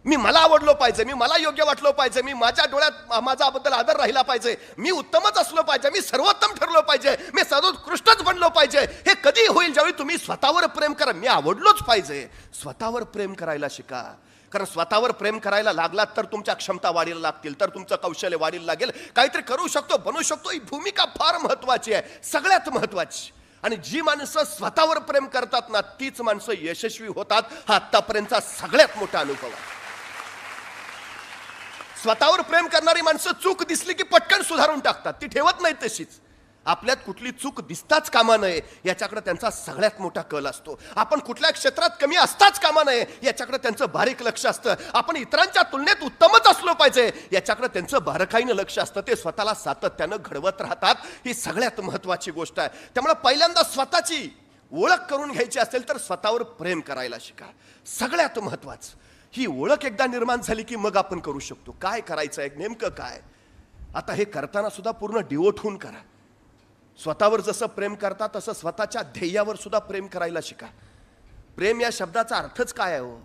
मी मला आवडलो पाहिजे, मी मला योग्य वाटलो पाहिजे, मी माझ्या डोळ्यात माझ्याबद्दल आदर राहिला पाहिजे, मी उत्तमच असलो पाहिजे, मी सर्वोत्तम ठरलो पाहिजे, मी सर्वोत्कृष्टच बनलो पाहिजे. हे कधी होईल? ज्यावेळी तुम्ही स्वतःवर प्रेम करा. मी आवडलोच पाहिजे. स्वतःवर प्रेम करायला शिका. कारण स्वतःवर प्रेम करायला लागलात तर तुमच्या क्षमता वाढीला लागतील, तर तुमचं कौशल्य वाढीला लागेल. काहीतरी करू शकतो, बनवू शकतो. ही भूमिका फार महत्वाची आहे, सगळ्यात महत्वाची. आणि जी माणसं स्वतःवर प्रेम करतात ना, तीच माणसं यशस्वी होतात. हा आतापर्यंतचा सगळ्यात मोठा अनुभव आहे. स्वतःवर प्रेम करणारी माणसं चूक दिसली की पटकन सुधारून टाकतात, ती ठेवत नाही तशीच. आपल्यात कुठली चूक दिसताच कामा नये याच्याकडे त्यांचा सगळ्यात मोठा कल असतो. आपण कुठल्या क्षेत्रात कमी असताच कामा नये याच्याकडे त्यांचं बारीक लक्ष असतं. आपण इतरांच्या तुलनेत उत्तमच असलो पाहिजे याच्याकडे त्यांचं बारकाईनं लक्ष असतं. ते स्वतःला सातत्यानं घडवत राहतात. ही सगळ्यात महत्वाची गोष्ट आहे. त्यामुळे पहिल्यांदा स्वतःची ओळख करून घ्यायची असेल तर स्वतःवर प्रेम करायला शिका. सगळ्यात महत्वाचं. ही ओळख एकदा निर्माण झाली की मग आपण करू शकतो. काय करायचं आहे, नेमकं काय. आता हे करताना सुद्धा पूर्ण डिवोट होऊन करा. स्वतःवर जसं प्रेम करता तसं स्वतःच्या ध्येयावर सुद्धा प्रेम करायला शिका. प्रेम या शब्दाचा अर्थच काय आहे हो?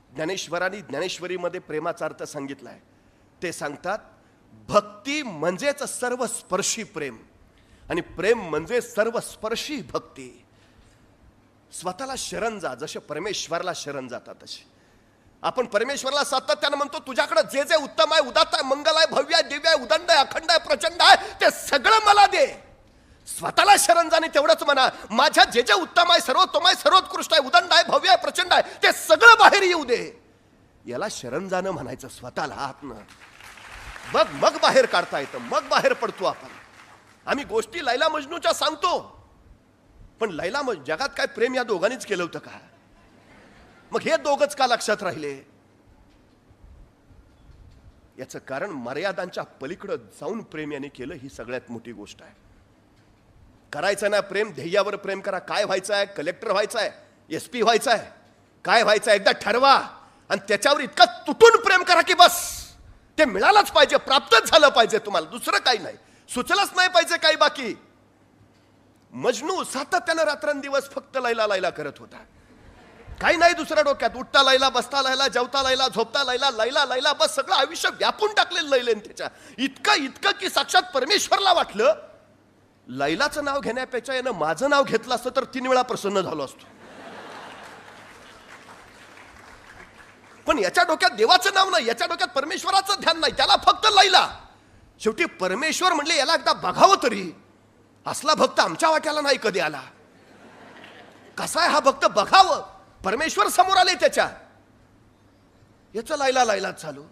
ज्ञानेश्वरांनी ज्ञानेश्वरीमध्ये प्रेमाचा अर्थ सांगितलाय. ते सांगतात, भक्ती म्हणजेच सर्वस्पर्शी प्रेम आणि प्रेम म्हणजे सर्वस्पर्शी भक्ती. स्वतःला शरण जा, जसे परमेश्वराला शरण जातात तसे. आपण परमेश्वराला सातत्यानं म्हणतो, तुझ्याकडे जे जे उत्तम आहे, उदात्त आहे, मंगल आहे, भव्य आहे, दिव्य आहे, उदंड आहे, अखंड आहे, प्रचंड आहे, ते सगळं मला दे. स्वतःला शरण जाणे तेवढंच म्हणा. माझ्या जे जे उत्तम आहे, सर्वोत्तम आहे, सर्वोत्कृष्ट आहे, उदंड आहे, भव्य आहे, प्रचंड आहे, ते सगळं बाहेर येऊ दे. याला शरण जाणं म्हणायचं. स्वतःला आतनं मग बाहेर काढता येतं, मग बाहेर पडतो आपण. आम्ही गोष्टी लैला मजनूच्या सांगतो, पण लैला जगात काय प्रेम या दोघांनीच केलं होतं का? मग हे दोघच का लक्षात राहिले? याचं कारण मर्यादांच्या पलीकडे जाऊन प्रेम याने केलं. ही सगळ्यात मोठी गोष्ट आहे. करायचं ना प्रेम, ध्येयावर प्रेम करा. काय व्हायचं आहे? कलेक्टर व्हायचं आहे, SP व्हायचं आहे, काय व्हायचं आहे एकदा ठरवा आणि त्याच्यावर इतकं तुटून प्रेम करा की बस ते मिळालंच पाहिजे, प्राप्तच झालं पाहिजे तुम्हाला. दुसरं काही नाही, सुचलंच नाही पाहिजे काही बाकी. मजनू सातत्यानं रात्रंदिवस फक्त लैला लैला करत होता. काही नाही दुसऱ्या डोक्यात. उठता लैला, बसता लैला, जेवता लैला, झोपता लैला, लैला लैला, बस सगळं आयुष्य व्यापून टाकलेलं लैलेन त्याच्या. इतकं की साक्षात परमेश्वरला वाटलं लैलाचं नाव घेण्यापेक्षा यानं माझं नाव घेतलं असतं तर 3 वेळा प्रसन्न झालो असतो. पण याच्या डोक्यात देवाचं नाव नाही, याच्या डोक्यात परमेश्वराचं ध्यान नाही, त्याला फक्त लैला. शेवटी परमेश्वर म्हणले याला एकदा बघावं तरी. असला भक्त आमच्या वाट्याला नाही कधी आला. कसा आहे हा भक्त बघावं. परमेश्वर समोर आले त्याच्या. याचं लैला लैलाच चालू.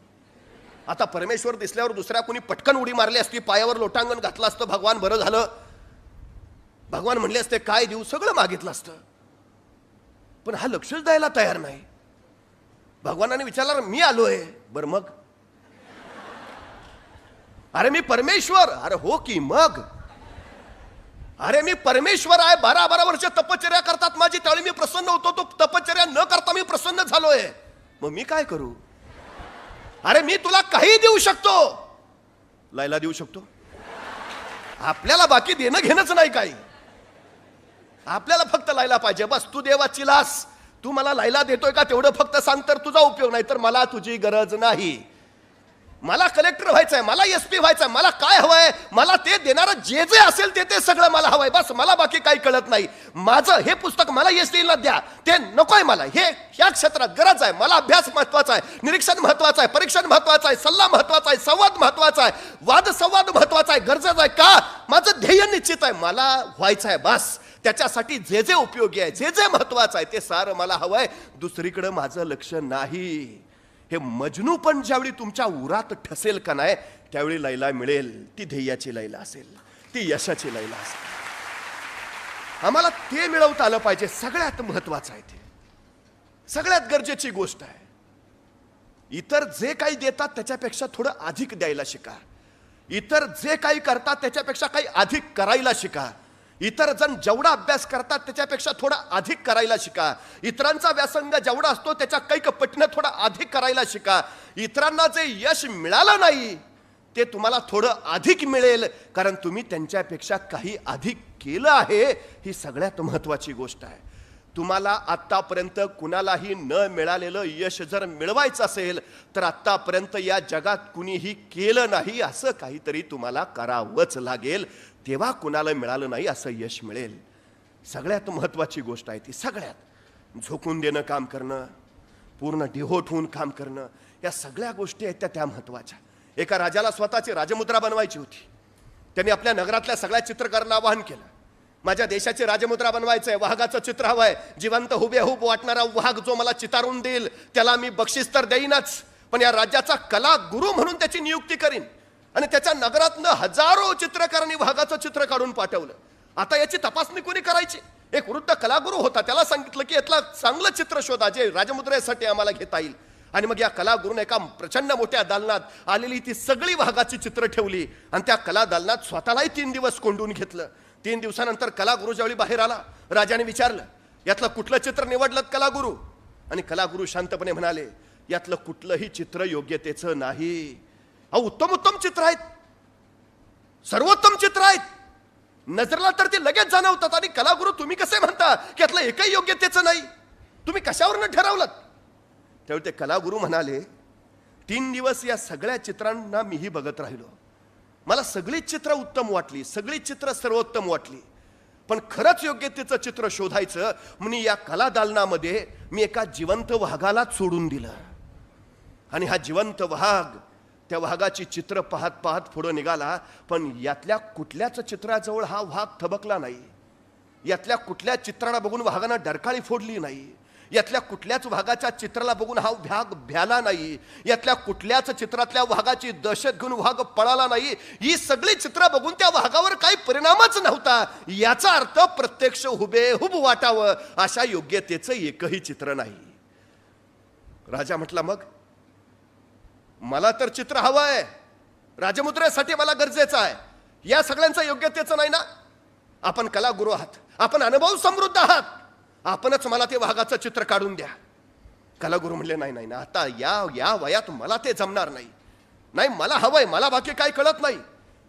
आता परमेश्वर दिसल्यावर दुसऱ्या कोणी पटकन उडी मारली असती, पायावर लोटांगण घातलं असतं, भगवान बरं झालं, भगवान म्हणले असते काय देऊ, सगळं मागितलं असतं. पण हा लक्षच द्यायला तयार नाही. भगवानाने विचारलं मी आलोय. बरं मग? अरे मी परमेश्वर. अरे हो की मग? अरे मी परमेश्वर आहे. 12 वर्ष तपश्चर्या करतात माझी, त्यावेळी मी प्रसन्न होतो. तो तपश्चर्या न करता मी प्रसन्न झालोय. मग मी काय करू? अरे मी तुला काही देऊ शकतो. लैला देऊ शकतो. आपल्याला बाकी देणं घेणंच नाही काही. आपल्याला फक्त लैला पाहिजे बस. तू देवाची लास, तू मला लैला देतोय का तेवढं फक्त सांग, तर तुझा उपयोग. नाही तर मला तुझी गरज नाही. मला कलेक्टर व्हायचंय, मला SP व्हायचंय, मला काय हवंय, मला ते देणारं जे जे असेल ते सगळं मला हवंय. बस मला बाकी काही कळत नाही. माझं हे पुस्तक मला SP ला द्या, ते नकोय मला. हे ह्या क्षेत्रात गरज आहे मला. अभ्यास महत्वाचा आहे, निरीक्षण महत्वाचं आहे, परीक्षण महत्वाचं आहे, सल्ला महत्वाचा आहे, संवाद महत्वाचा आहे, वाद संवाद महत्वाचा आहे, गरजेचं आहे. का? माझं ध्येय निश्चित आहे, मला व्हायचं आहे बस. त्याच्यासाठी जे जे उपयोगी आहे, जे जे महत्वाचं आहे ते सारं मला हवंय. दुसरीकडे माझं लक्ष नाही. हे मजनू पण ज्यावेळी तुमच्या उरात ठसेल का नाही, त्यावेळी लैला मिळेल. ती ध्येयाची लैला असेल, ती यशाची लैला असेल. आम्हाला ते मिळवता आलं पाहिजे. सगळ्यात महत्वाचं आहे, ते सगळ्यात गरजेची गोष्ट आहे. इतर जे काही देतात त्याच्यापेक्षा थोडं अधिक द्यायला शिका. इतर जे काही करतात त्याच्यापेक्षा काही अधिक करायला शिका. इतर जण जेवढा अभ्यास करतात त्याच्यापेक्षा थोडा अधिक करायला शिका. इतरांचा व्यासंग जेवढा असतो त्याच्या कैक पटणं थोडा अधिक करायला शिका. इतरांना जे यश मिळालं नाही ते तुम्हाला थोडं अधिक मिळेल, कारण तुम्ही त्यांच्यापेक्षा काही अधिक केलं आहे. ही सगळ्यात महत्वाची गोष्ट आहे. तुम्हाला आत्तापर्यंत कुणालाही न मिळालेलं यश जर मिळवायचं असेल तर आत्तापर्यंत या जगात कुणीही केलं नाही असं काहीतरी तुम्हाला करावंच लागेल, तेव्हा कुणाला मिळालं नाही असं यश मिळेल. सगळ्यात महत्त्वाची गोष्ट आहे ती, सगळ्यात झोकून देणं काम करणं, पूर्ण डिहोट होऊन काम करणं, या सगळ्या गोष्टी आहेत त्या महत्त्वाच्या. एका राजाला स्वतःची राजमुद्रा बनवायची होती. त्यांनी आपल्या नगरातल्या सगळ्या चित्रकारांना आवाहन केलं, माझ्या देशाची राजमुद्रा बनवायचंय, वाघाचं चित्र हवंय, जिवंत हुबेहूब वाटणारा वाघ जो मला चितारून देईल त्याला मी बक्षीस तर देईनच, पण या राज्याचा कला गुरु म्हणून त्याची नियुक्ती करीन. आणि त्याच्या नगरातनं हजारो चित्रकारांनी वाघाचं चित्र काढून पाठवलं. आता याची तपासणी कोणी करायची? एक वृद्ध कलागुरू होता, त्याला सांगितलं की यातला चांगलं चित्र शोधा जे राजमुद्रेसाठी आम्हाला घेता येईल. आणि मग या कलागुरूने एका प्रचंड मोठ्या दालनात आलेली ती सगळी वाघाची चित्र ठेवली आणि त्या कला दालनात स्वतःलाही 3 दिवस कोंडून घेतलं. 3 दिवसानंतर कलागुरू ज्यावेळी बाहेर आला, राजाने विचारलं, यातलं कुठलं चित्र निवडलं कलागुरू? आणि कलागुरू शांतपणे म्हणाले, यातलं कुठलंही चित्र योग्यतेचं नाही. अहो, उत्तम उत्तम चित्र आहेत, सर्वोत्तम चित्र आहेत, नजरला तर ते लगेच जाणवतात. आणि कलागुरू तुम्ही कसे म्हणता की यातलं एकही योग्यतेचं नाही? तुम्ही कशावरनं ठरवलं? त्यावेळी ते कलागुरू म्हणाले, 3 दिवस या सगळ्या चित्रांना मीही बघत राहिलो, मला सगळीच चित्र उत्तम वाटली, सगळी चित्र सर्वोत्तम वाटली, पण खरंच योग्यतेचं चित्र शोधायचं म्हणून या कला दालनामध्ये मी एका जिवंत वाघालाच सोडून दिलं. आणि हा जिवंत वाघ त्या वाघाची चित्र पाहत पाहत पुढे निघाला, पण यातल्या कुठल्याच चित्राजवळ हा वाघ थबकला नाही. यातल्या कुठल्या चित्राला बघून वाघानं डरकाळी फोडली नाही. यातल्या कुठल्याच वाघाच्या चित्राला बघून हा वाघ भ्याला नाही. यातल्या कुठल्याच चित्रातल्या वाघाची दहशत घेऊन वाघ पळाला नाही. ही सगळी चित्र बघून त्या वाघावर काही परिणामच नव्हता. याचा अर्थ प्रत्यक्ष हुबेहूब वाटावं अशा योग्यतेचं एकही चित्र नाही. राजा म्हटला, मग मला तर चित्र हवंय, राजमुद्रेसाठी मला गरजेचं आहे, या सगळ्यांचं योग्यतेचं नाही ना? आपण कलागुरू आहात, आपण अनुभव समृद्ध आहात, आपणच मला ते वाघाचं चित्र काढून द्या. कलागुरू म्हणले, नाही नाही ना, आता या वयात मला ते जमणार नाही, नाही मला हवंय, मला बाकी काही कळत नाही.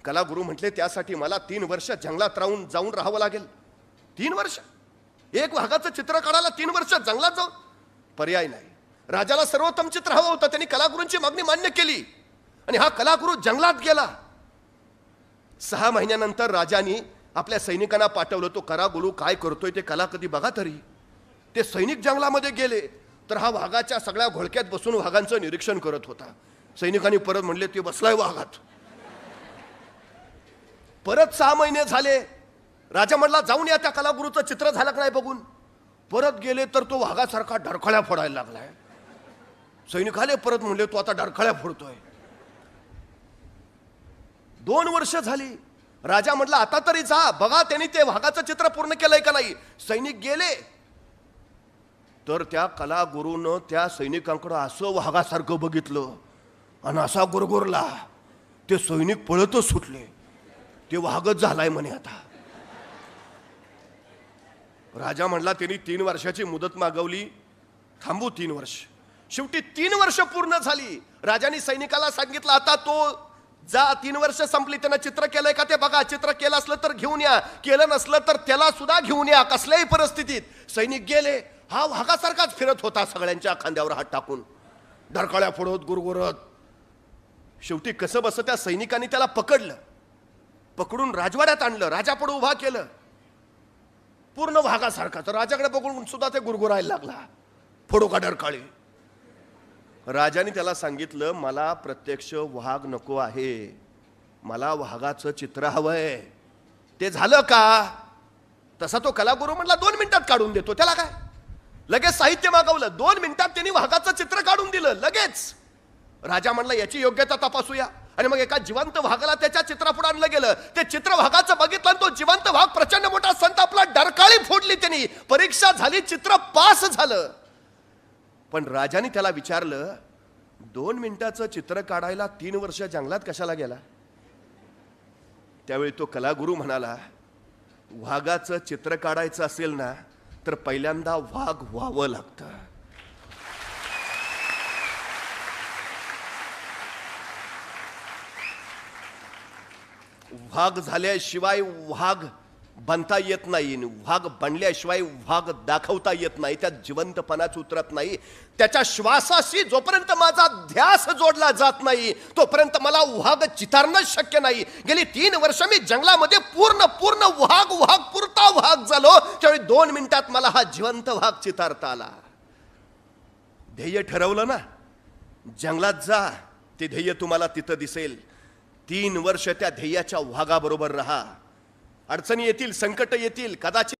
कलागुरू म्हटले, त्यासाठी मला 3 वर्ष जंगलात जाऊन राहावं लागेल. 3 वर्ष एक वाघाचं चित्र काढायला 3 वर्ष जंगलात जाऊन? पर्याय नाही. राजाला सर्वोत्तम चित्र हवं होतं, त्यांनी कलागुरूंची मागणी मान्य केली आणि हा कलागुरू जंगलात गेला. 6 महिन्यानंतर राजाने आपल्या सैनिकांना पाठवलं, तो कलागुरू काय करतोय ते कला कधी बघा तरी. ते सैनिक जंगलामध्ये गेले तर हा वाघाच्या सगळ्या घोळक्यात बसून वाघांचं निरीक्षण करत होता. सैनिकांनी परत म्हणले, ते बसलाय वाघात. परत 6 महिने झाले. राजा म्हणला, जाऊन या त्या कलागुरूचं चित्र झालं का नाही बघून. परत गेले तर तो वाघासारखा डरखळ्या फोडायला लागलाय. सैनिक आले, परत म्हणले, तो आता डरखळ्या फोडतोय. 2 वर्ष झाली. राजा म्हटला, आता तरी जा बघा त्यांनी ते वाघाचं चित्र पूर्ण केलंय का नाही. सैनिक गेले तर त्या कलागुरूनं त्या सैनिकांकडे असं वाघासारखं बघितलं आणि असा गुरगुरला, ते सैनिक पळतच सुटले. ते वाघच झालाय म्हणे आता. राजा म्हणला, त्यांनी 3 वर्षाची मुदत मागवली, थांबू 3 वर्ष. शेवटी 3 वर्ष पूर्ण झाली. राजाने सैनिकाला सांगितलं, आता तो जा, 3 वर्ष संपली, त्यानं चित्र केलंय का ते बघा, चित्र केलं असलं तर घेऊन या, केलं नसलं तर त्याला सुद्धा घेऊन या, कसल्याही परिस्थितीत. सैनिक गेले. हा वाघासारखाच फिरत होता, सगळ्यांच्या खांद्यावर हात टाकून, डरकाळ्या फोडत गुरगुरत. शेवटी कसं बस त्या सैनिकांनी त्याला पकडलं, पकडून राजवाड्यात आणलं, राजापुढे उभा केलं, पूर्ण वाघासारखा. तर राजाकडे बघून सुद्धा ते गुरगुरायला लागला, फोडू का डरकाळी. राजाने त्याला सांगितलं, मला प्रत्यक्ष वाघ नको आहे, मला वाघाचं चित्र हवंय. ते झालं का? तसा तो कलागुरू म्हणला, 2 मिनिटात काढून देतो, त्याला काय. लगेच साहित्य मागवलं, 2 मिनिटात त्यांनी वाघाचं चित्र काढून दिलं लगेच. राजा म्हणला, याची योग्यता तपासूया. आणि मग एका जिवंत वाघाला त्याच्या चित्रापुढे आणलं गेलं. ते चित्र वाघाचं बघितलं आणि तो जिवंत वाघ प्रचंड मोठा संत आपला डरकाळी फोडली. त्यांनी परीक्षा झाली, चित्र पास झालं. पण राजाने त्याला विचारलं, 2 मिनिटाचं चित्र काढायला 3 वर्ष जंगलात कशाला गेला? त्यावेळी तो कलागुरू म्हणाला, वाघाचं चित्र काढायचं असेल ना तर पहिल्यांदा वाघ व्हावं लागतं. वाघ झाल्याशिवाय वाघ बनता येत नाही, वाघ बनल्याशिवाय वाघ दाखवता येत नाही, त्यात जिवंतपणाच उतरत नाही. त्याच्या श्वासाशी जोपर्यंत माझा ध्यास जोडला जात नाही तोपर्यंत मला वाघ चितारणं शक्य नाही. गेली 3 वर्ष मी जंगलामध्ये पूर्ण वाघ पुरता वाघ झालो, त्यावेळी 2 मिनिटात मला हा जिवंत वाघ चितारता आला. ध्येय ठरवलं ना, जंगलात जा, ते ध्येय तुम्हाला तिथं दिसेल. 3 वर्ष त्या ध्येयाच्या वाघाबरोबर राहा. अडचणी येतील, संकट येतील, कदाचित